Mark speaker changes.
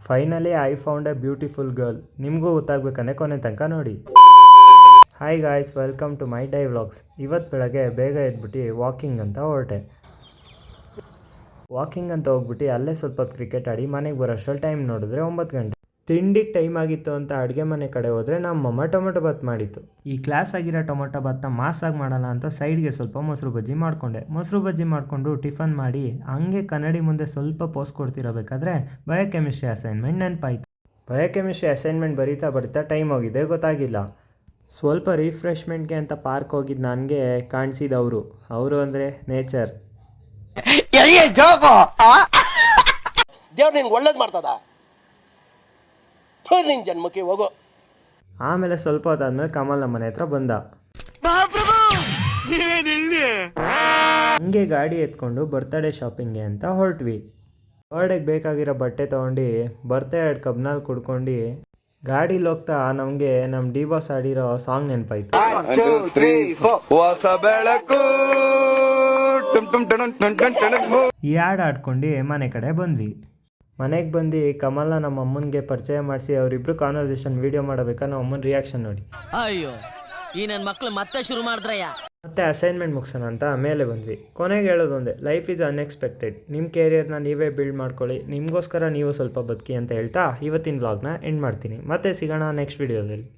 Speaker 1: Finally I found a beautiful girl. ನಿಮಗೂ ಗೊತ್ತಾಗಬೇಕಂದ್ರೆ ಕೊನೆ ತನಕ ನೋಡಿ. Hi guys, welcome to my daily vlogs. ಇವತ್ತು ಬೆಳಗ್ಗೆ ಬೇಗ ಎದ್ಬಿಟ್ಟು ವಾಕಿಂಗ್ ಅಂತ ಹೊರಟೆ. ವಾಕಿಂಗ್ ಅಂತ ಹೋಗ್ಬಿಟ್ಟು ಅಲ್ಲೇ ಸ್ವಲ್ಪ ಹೊತ್ತು ಕ್ರಿಕೆಟ್ ಆಡಿ ಮನೆಗೆ ಬರೋಷ್ಟರಲ್ಲಿ ಟೈಮ್ ನೋಡಿದ್ರೆ 9 ಗಂಟೆ. ತಿಂಡಿಗೆ ಟೈಮ್ ಆಗಿತ್ತು ಅಂತ ಅಡುಗೆ ಮನೆ ಕಡೆ ಹೋದರೆ ನಮ್ಮಮ್ಮ ಟೊಮೊಟೊ ಬಾತ್ ಮಾಡಿತ್ತು. ಈ ಕ್ಲಾಸ್ ಆಗಿರೋ ಟೊಮೊಟೊ ಬಾತ್ನ ಮಾಸಾಗಿ ಮಾಡೋಣ ಅಂತ ಸೈಡ್ಗೆ ಸ್ವಲ್ಪ ಮೊಸರು ಬಜ್ಜಿ ಮಾಡಿಕೊಂಡೆ. ಮೊಸರು ಬಜ್ಜಿ ಮಾಡಿಕೊಂಡು ಟಿಫನ್ ಮಾಡಿ ಹಂಗೆ ಕನ್ನಡಿ ಮುಂದೆ ಸ್ವಲ್ಪ ಪೋಸ್ ಕೊಡ್ತಿರಬೇಕಾದ್ರೆ ಬಯೋಕೆಮಿಸ್ಟ್ರಿ ಅಸೈನ್ಮೆಂಟ್ ನೆನಪಾಯಿತು. ಬಯೋಕೆಮಿಸ್ಟ್ರಿ ಅಸೈನ್ಮೆಂಟ್ ಬರಿತಾ ಟೈಮ್ ಹೋಗಿದೆ ಗೊತ್ತಾಗಿಲ್ಲ. ಸ್ವಲ್ಪ ರಿಫ್ರೆಶ್ಮೆಂಟ್ಗೆ ಅಂತ ಪಾರ್ಕ್ ಹೋಗಿದ್ದು ನನಗೆ ಕಾಣಿಸಿದವರು. ಅವರು ಅಂದರೆ ನೇಚರ್.
Speaker 2: ದೇವ್ರು ನಿನ್ಗೆ ಒಳ್ಳೇದು ಮಾಡ್ತದ, ನಿನ್ನ ಜನ್ಮಕ್ಕೆ ಹೋಗೋ.
Speaker 1: ಆಮೇಲೆ ಸ್ವಲ್ಪ ಹೊತ್ತಾದ್ಮೇಲೆ ಕಮಲ್ ನಮ್ಮ ಮನೆ ಹತ್ರ ಬಂದ. ಹಂಗೆ ಗಾಡಿ ಎತ್ಕೊಂಡು ಬರ್ತ್ಡೇ ಶಾಪಿಂಗ್ಗೆ ಅಂತ ಹೊರಟ್ವಿ. ಬರ್ಡೇಗೆ ಬೇಕಾಗಿರೋ ಬಟ್ಟೆ ತೊಗೊಂಡು ಬರ್ತ್ಡೇ 2 ಕಬ್ನಲ್ಲಿ ಕುಡ್ಕೊಂಡು ಗಾಡೀಲಿ ಹೋಗ್ತಾ ನಮಗೆ ನಮ್ಮ ಡಿ ಬಾಸ್ ಆಡಿರೋ ಸಾಂಗ್ ನೆನಪಾಯ್ತು. ಈ ಹಾಡು ಆಡ್ಕೊಂಡು ಮನೆ ಕಡೆ ಬಂದ್ವಿ. ಮನೆಗೆ ಬಂದು ಕಮಲ್ನ ನಮ್ಮ ಅಮ್ಮನಿಗೆ ಪರಿಚಯ ಮಾಡಿಸಿ ಅವರಿಬ್ರು ಕಾನ್ವರ್ಸೇಷನ್ ವಿಡಿಯೋ ಮಾಡಬೇಕಾ ನಮ್ಮ ಅಮ್ಮನ ರಿಯಾಕ್ಷನ್ ನೋಡಿ.
Speaker 3: ಅಯ್ಯೋ, ಈ ನನ್ನ ಮಕ್ಕಳು ಮತ್ತೆ ಶುರು ಮಾಡಿದ್ರಯ್ಯ.
Speaker 1: ಮತ್ತೆ ಅಸೈನ್ಮೆಂಟ್ ಮುಗಿಸೋಣ ಅಂತ ಮೇಲೆ ಬಂದ್ವಿ. ಕೊನೆಗೆ ಹೇಳೋದೊಂದೇ, ಲೈಫ್ ಈಸ್ ಅನ್ಎಕ್ಸ್ಪೆಕ್ಟೆಡ್. ನಿಮ್ಮ ಕೆರಿಯರ್ನ ನೀವೇ ಬಿಲ್ಡ್ ಮಾಡ್ಕೊಳ್ಳಿ, ನಿಮಗೋಸ್ಕರ ನೀವು ಸ್ವಲ್ಪ ಬದುಕಿ ಅಂತ ಹೇಳ್ತಾ ಇವತ್ತಿನ ವ್ಲಾಗ್ನ ಎಂಡ್ ಮಾಡ್ತೀನಿ. ಮತ್ತೆ ಸಿಗೋಣ ನೆಕ್ಸ್ಟ್ ವಿಡಿಯೋದಲ್ಲಿ.